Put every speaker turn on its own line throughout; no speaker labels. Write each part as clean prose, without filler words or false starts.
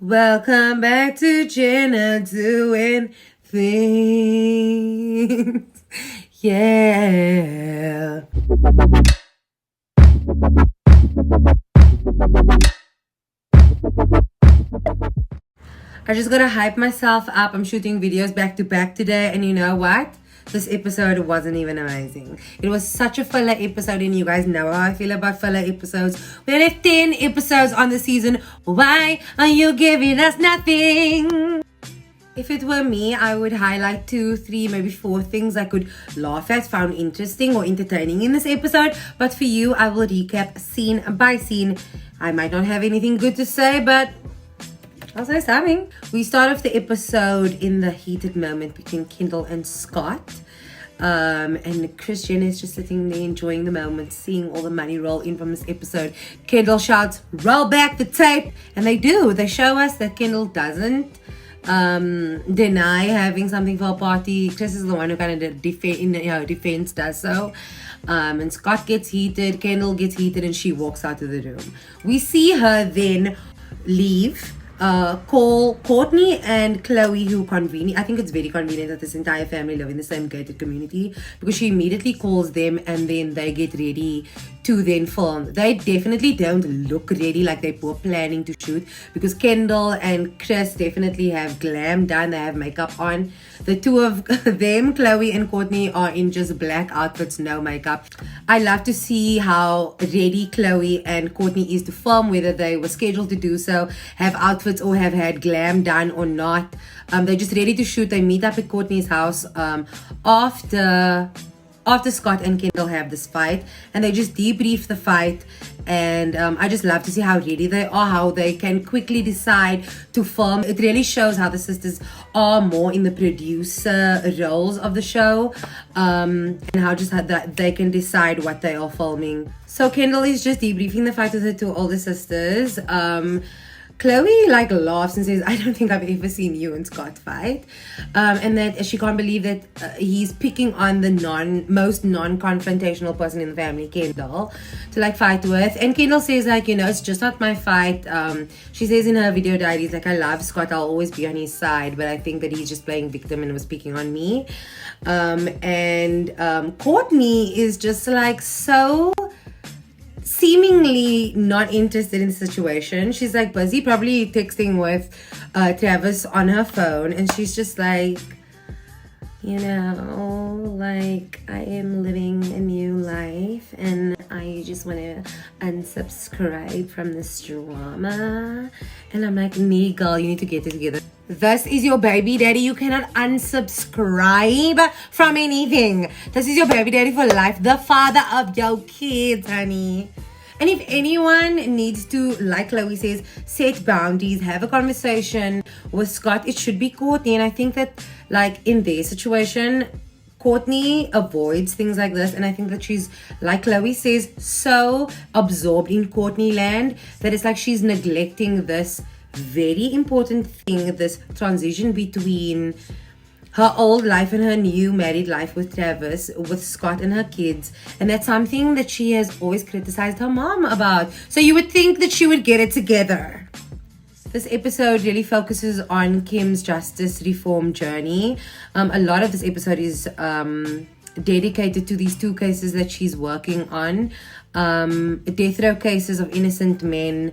Welcome back to Gennadoingthings. Yeah. I just gotta hype myself up. I'm shooting videos back to back today, and you know what? This episode wasn't even amazing. It was such a filler episode, and you guys know how I feel about filler episodes. We only have 10 episodes on the season. Why are you giving us nothing? If it were me, I would highlight 2, 3, maybe 4 things I could laugh at, found interesting or entertaining in this episode. But for you, I will recap scene by scene. I might not have anything good to say, but I'll say something. We start off the episode in the heated moment between Kendall and Scott. And Tristan is just sitting there enjoying the moment, seeing all the money roll in from this episode. Kendall shouts, "Roll back the tape!" And they do. They show us that Kendall doesn't deny having something for a party. Chris is the one who kind of defense does so. And Scott gets heated, Kendall gets heated, and she walks out of the room. We see her then leave. Call Courtney and Khloe, who convenient. I think it's very convenient that this entire family live in the same gated community, because she immediately calls them and then they get ready to then film. They definitely don't look ready like they were planning to shoot, because Kendall and Chris definitely have glam done. They have makeup on. The two of them, Khloe and Courtney, are in just black outfits, no makeup. I love to see how ready Khloe and Courtney is to film, whether they were scheduled to do so, have outfits or have had glam done or not. They're just ready to shoot. They meet up at Courtney's house after Scott and Kendall have this fight, and they just debrief the fight. And I just love to see how ready they are, how they can quickly decide to film. It really shows how the sisters are more in the producer roles of the show, and how just that they can decide what they are filming. So Kendall is just debriefing the fight with her 2 older sisters. Khloe laughs and says, "I don't think I've ever seen you and Scott fight," and that she can't believe that he's picking on the most non-confrontational person in the family, Kendall, to fight with. And Kendall says it's just not my fight. She says in her video diaries, "I love Scott, I'll always be on his side, but I think that he's just playing victim and was picking on me." And Courtney is just so seemingly not interested in the situation. She's busy probably texting with Travis on her phone, and she's just I am living a new life and I just want to unsubscribe from this drama. And I'm like, "Nee, girl, you need to get it together. This is your baby daddy. You cannot unsubscribe from anything. This is your baby daddy for life, the father of your kids, honey." And if anyone needs to, like Khloe says, set boundaries, have a conversation with Scott, it should be Courtney. And I think that, in their situation, Courtney avoids things like this. And I think that she's, like Khloe says, so absorbed in Courtney land that it's she's neglecting this very important thing, this transition between her old life and her new married life with Travis, with Scott and her kids. And that's something that she has always criticized her mom about. So you would think that she would get it together. This episode really focuses on Kim's justice reform journey. A lot of this episode is dedicated to these 2 cases that she's working on. Death row cases of innocent men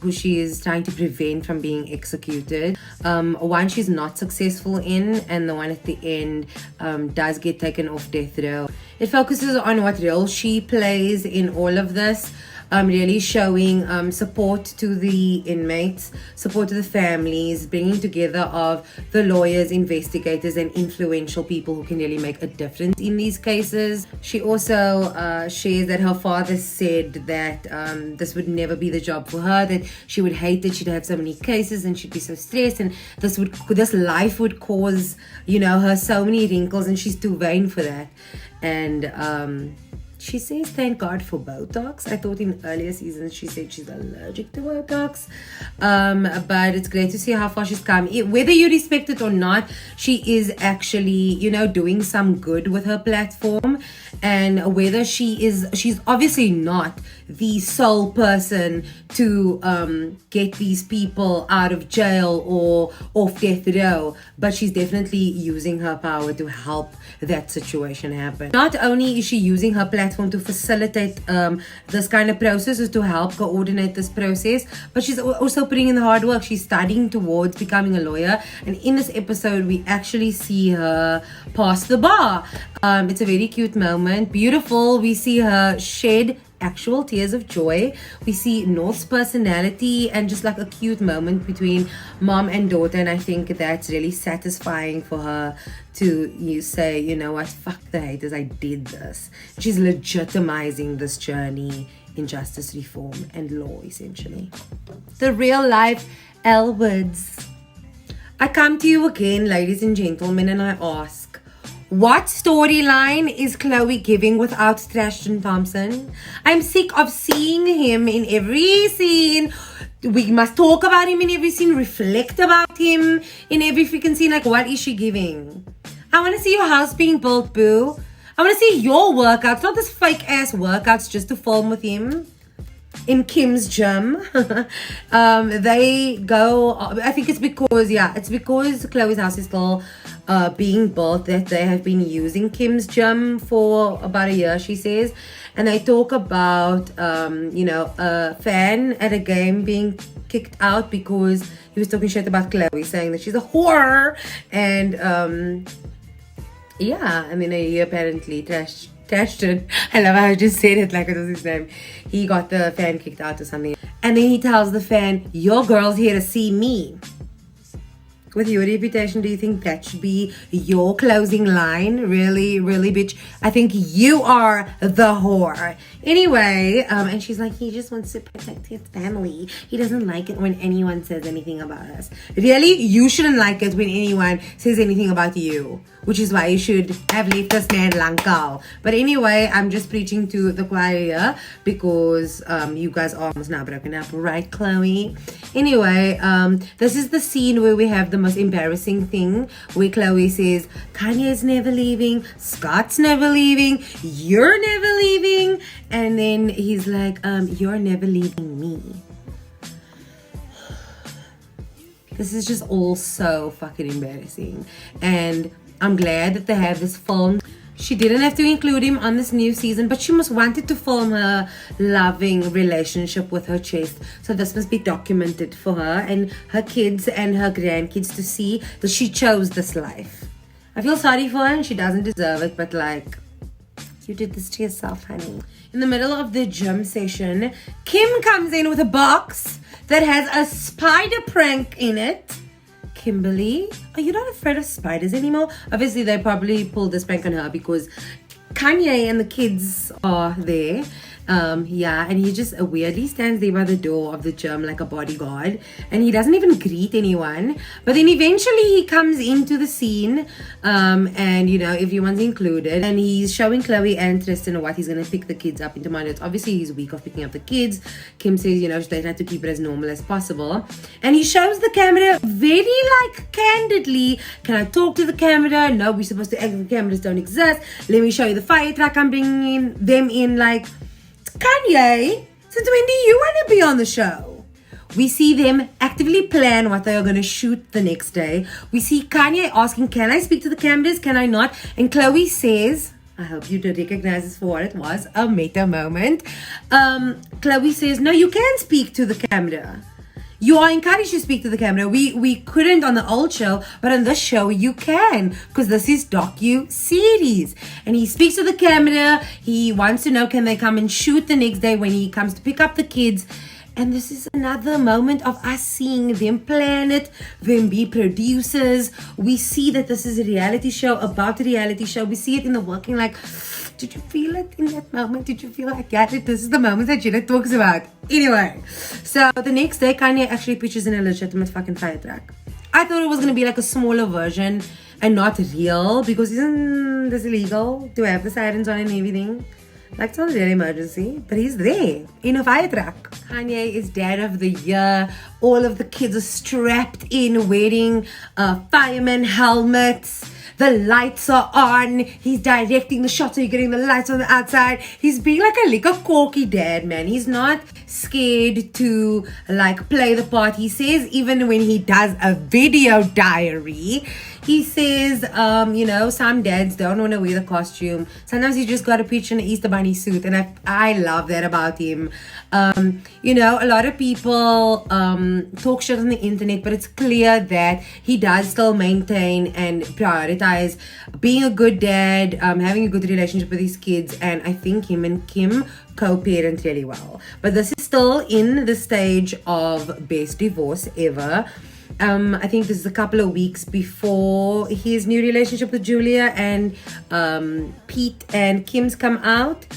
who she is trying to prevent from being executed. One she's not successful in, and the one at the end does get taken off death row. It focuses on what role she plays in all of this. Really showing support to the inmates, support to the families, bringing together of the lawyers, investigators, and influential people who can really make a difference in these cases. She also shares that her father said that this would never be the job for her, that she would hate that she'd have so many cases and she'd be so stressed, and this life would cause her so many wrinkles, and she's too vain for that. And She says thank God for Botox. I thought in earlier seasons she said she's allergic to Botox. But it's great to see how far she's come. Whether you respect it or not, she is actually, doing some good with her platform. And whether she's obviously not the sole person to get these people out of jail or off death row, but she's definitely using her power to help that situation happen. Not only is she using her platform to facilitate this kind of process or to help coordinate this process, but she's also putting in the hard work. She's studying towards becoming a lawyer, and in this episode we actually see her pass the bar. It's a very cute moment, beautiful. We see her shed actual tears of joy. We see North's personality and just like a cute moment between mom and daughter, and I think that's really satisfying for her to say, you know what, fuck the haters, I did this. She's legitimizing this journey in justice reform and law, essentially. The real life Elwoods. I come to you again, ladies and gentlemen, and I ask, what storyline is Khloe giving without Tristan Thompson? I'm sick of seeing him in every scene. We must talk about him in every scene, reflect about him in every freaking scene. Like, what is she giving? I want to see your house being built, boo. I want to see your workouts, not this fake ass workouts just to film with him in Kim's gym. They go, I think it's because Khloe's house is still being built, that they have been using Kim's gym for about a year, she says. And they talk about a fan at a game being kicked out because he was talking shit about Khloe, saying that she's a whore. And and then he apparently Tristan, I love how I just said it like it was his name. He got the fan kicked out or something. And then he tells the fan, your girl's here to see me. With your reputation, do you think that should be your closing line? Really, really, bitch? I think you are the whore. Anyway, and she's like, he just wants to protect his family. He doesn't like it when anyone says anything about us. Really? You shouldn't like it when anyone says anything about you, which is why you should have left this man Lanka. But anyway, I'm just preaching to the choir here because you guys are almost now broken up, right, Khloe? Anyway, this is the scene where we have the most embarrassing thing, where Khloe says, Kanye's never leaving, Scott's never leaving, you're never leaving. And then he's like, you're never leaving me. This is just all so fucking embarrassing. And I'm glad that they have this film. She didn't have to include him on this new season, but she must wanted to film her loving relationship with her chest. So this must be documented for her and her kids and her grandkids to see that she chose this life. I feel sorry for her and she doesn't deserve it, but like, you did this to yourself, honey. In the middle of the gym session, Kim comes in with a box that has a spider prank in it. Kimberly, are you not afraid of spiders anymore? Obviously, they probably pulled this prank on her because Kanye and the kids are there. And he just weirdly stands there by the door of the gym like a bodyguard, and he doesn't even greet anyone. But then eventually he comes into the scene, and everyone's included, and he's showing Khloe and Tristan what he's gonna pick the kids up into Monday. Obviously he's weak of picking up the kids. Kim says they have to keep it as normal as possible, and he shows the camera very candidly, can I talk to the camera? No, we're supposed to act like the cameras don't exist. Let me show you the fire truck. I'm bringing them in. Like, Kanye, since when do you want to be on the show? We see them actively plan what they are going to shoot the next day. We see Kanye asking, can I speak to the cameras? Can I not? And Khloe says, I hope you did recognize this for what it was, a meta moment. Khloe says, no, you can speak to the camera. You are encouraged to speak to the camera. We couldn't on the old show, but on this show you can, because this is docu-series. And he speaks to the camera. He wants to know, can they come and shoot the next day when he comes to pick up the kids? And this is another moment of us seeing them plan it, them be producers. We see that this is a reality show about a reality show. We see it in the working, like, did you feel it in that moment? Did you feel like that? This is the moment that Jenna talks about. Anyway, so the next day, Kanye actually pitches in a legitimate fucking fire truck. I thought it was going to be like a smaller version and not real, because isn't this illegal to have the sirens on and everything? Like, it's not a real emergency, but he's there in a fire truck. Kanye is dad of the year. All of the kids are strapped in, wearing fireman helmets. The lights are on. He's directing the shots, so you're getting the lights on the outside. He's being like a little corky dad, man. He's not scared to like play the part. He says even when he does a video diary, he says, you know, some dads don't want to wear the costume. Sometimes he just got a picture in an Easter bunny suit, and I love that about him. You know, a lot of people talk shit on the internet, but it's clear that he does still maintain and prioritize being a good dad, having a good relationship with his kids, and I think him and Kim co-parent really well. But this is still in the stage of best divorce ever. I think this is a couple of weeks before his new relationship with Julia and Pete and Kim's come out.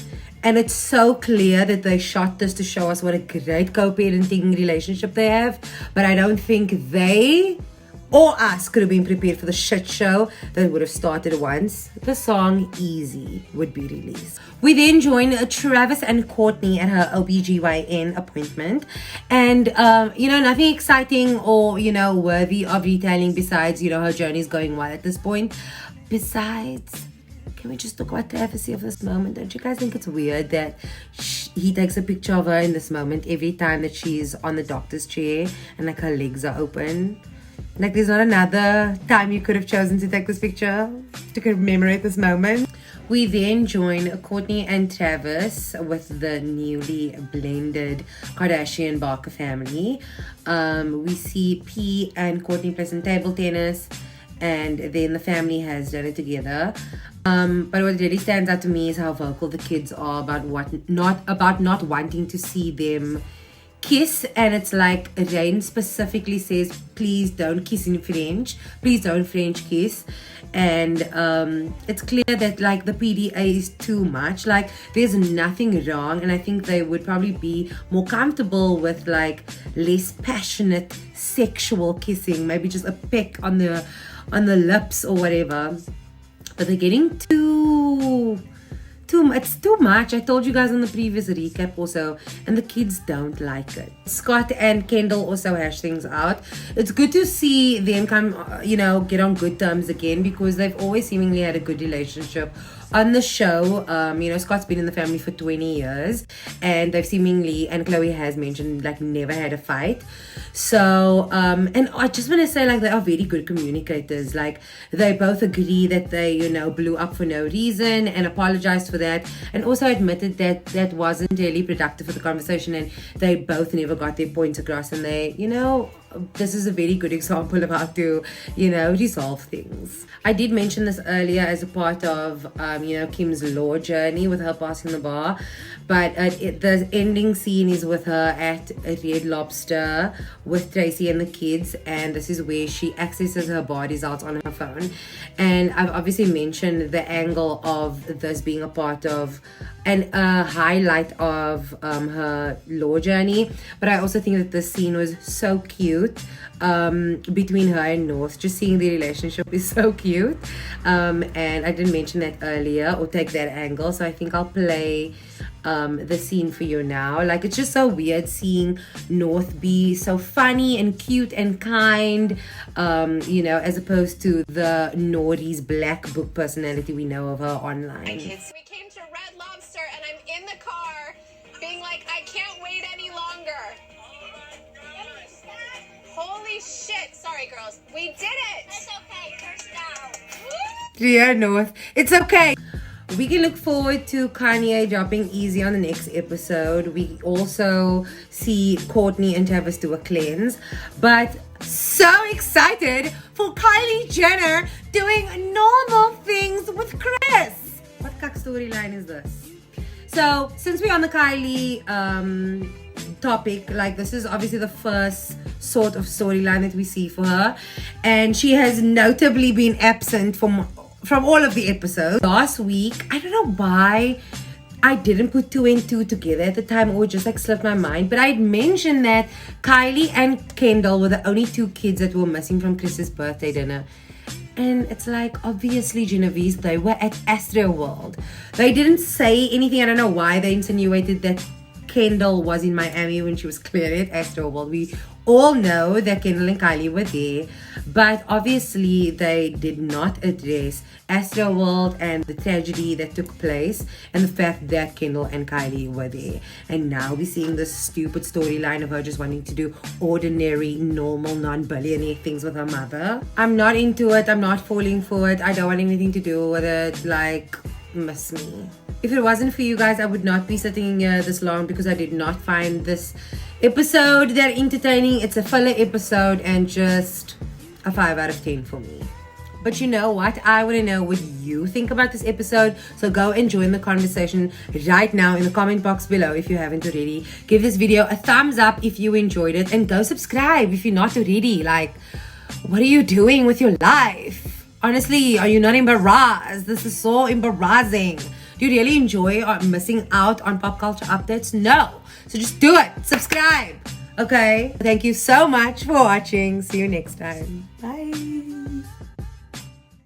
And it's so clear that they shot this to show us what a great co-parenting relationship they have. But I don't think they or us could have been prepared for the shit show that would have started once the song Easy would be released. We then join Travis and Courtney at her OBGYN appointment. And, you know, nothing exciting or, you know, worthy of retelling besides, you know, her journey is going well at this point. Besides, can we just talk about Travis here for this moment? Don't you guys think it's weird that he takes a picture of her in this moment every time that she's on the doctor's chair and like her legs are open? Like, there's not another time you could have chosen to take this picture to commemorate this moment. We then join Courtney and Travis with the newly blended Kardashian Barker family. We see P and Courtney play some table tennis, and then the family has done it together. But what really stands out to me is how vocal the kids are about not wanting to see them kiss. And it's like Rain specifically says, please don't kiss in French, please don't French kiss. And it's clear that like the PDA is too much. Like, there's nothing wrong, and I think they would probably be more comfortable with like less passionate sexual kissing, maybe just a peck on the lips or whatever. But they're getting it's too much. I told you guys on the previous recap also, and the kids don't like it. Scott and Kendall also hash things out. It's good to see them come, you know, get on good terms again, because they've always seemingly had a good relationship on the show. You know, Scott's been in the family for 20 years, and they've seemingly, and Khloe has mentioned, like, never had a fight. So, and I just want to say, like, they are very good communicators. Like, they both agree that they, you know, blew up for no reason and apologized for that, and also admitted that that wasn't really productive for the conversation, and they both never got their points across, and they, you know, this is a very good example of how to, you know, resolve things. I did mention this earlier as a part of, you know, Kim's law journey with her passing the bar, but the ending scene is with her at Red Lobster with Tracy and the kids, and this is where she accesses her bar results on her phone. And I've obviously mentioned the angle of this being a part of and a highlight of her law journey, but I also think that this scene was so cute between her and North. Just seeing the relationship is so cute, and I didn't mention that earlier or take that angle, so I think I'll play the scene for you now. Like, it's just so weird seeing North be so funny and cute and kind, you know, as opposed to the Naughty's black book personality we know of her online.
Hey kids, we came to Red Lobster and I'm in the car being like, I can't wait any longer. Holy shit. Sorry girls, we did it.
It's okay, curse down.
Dear North, it's okay. We can look forward to Kanye dropping Easy on the next episode. We also see Courtney and Travis do a cleanse. But so excited for Kylie Jenner doing normal things with Chris. What cuck storyline is this? So, since we're on the Kylie topic, like, this is obviously the first sort of storyline that we see for her. And she has notably been absent from all of the episodes. Last week, I don't know why I didn't put 2 and 2 together at the time, or just like slipped my mind, but I'd mentioned that Kylie and Kendall were the only 2 kids that were missing from Chris's birthday dinner. And it's like, obviously, Genevieve, they were at Astroworld. They didn't say anything. I don't know why they insinuated that Kendall was in Miami when she was clearly at Astroworld. We all know that Kendall and Kylie were there, but obviously they did not address Astroworld and the tragedy that took place and the fact that Kendall and Kylie were there. And now we're seeing this stupid storyline of her just wanting to do ordinary, normal, non-billionaire things with her mother. I'm not into it. I'm not falling for it. I don't want anything to do with it. Like, miss me. If it wasn't for you guys, I would not be sitting here this long because I did not find this episode that entertaining. It's a filler episode and just a 5 out of 10 for me. But you know what? I want to know what you think about this episode. So go and join the conversation right now in the comment box below if you haven't already. Give this video a thumbs up if you enjoyed it. And go subscribe if you're not already. Like, what are you doing with your life? Honestly, are you not embarrassed? This is so embarrassing. Do you really enjoy missing out on pop culture updates? No. So just do it. Subscribe. Okay? Thank you so much for watching. See you next time. Bye.